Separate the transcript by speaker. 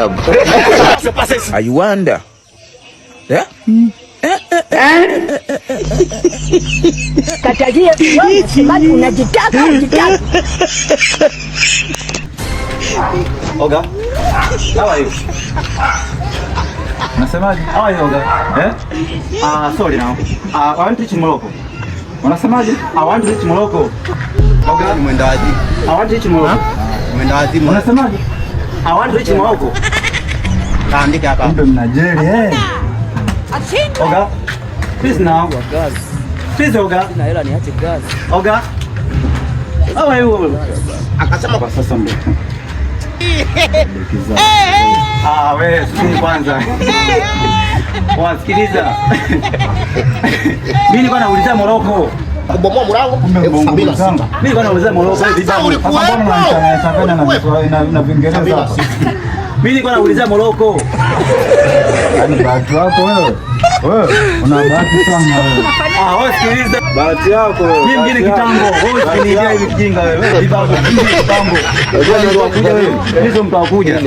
Speaker 1: I wonder. Yeah?
Speaker 2: Katagia wewe unasemaje, unajitaka unajitaka.
Speaker 3: Oga. How are you? Unasemaje? How are you, Oga? Sorry now. I want to reach Morocco. Unasemaje? I want to reach Morocco. Oga, umeenda wapi? I want to reach Morocco. Umeenda wapi? Unasemaje? I want to reach Morocco. Kaandika hapa. Ndio mnajeri Oga. Please now. Please Oga.
Speaker 4: Na hela niache kazi.
Speaker 3: Oga. How are you? Akasema kwa sasa ndio. Wewe sikiliza kwanza. Wasikiliza. Mimi nilikuwa nauliza Morocco.
Speaker 5: Kubomoa mlango
Speaker 3: 2700. Mimi nilikuwa nauliza Morocco hivi bado. Na Kiingereza hapa. Mimi nilikuwa nauliza Morocco. Yaani bahati yako wewe. Wewe una bahati sana wewe. Wewe sikiliza. Bahati yako wewe. Mimi mjini kitambo. Wewe usiniingia hivi kijinga wewe. Wewe kitambo. Unajua ndio wakuja wewe. Hizo mtakuja.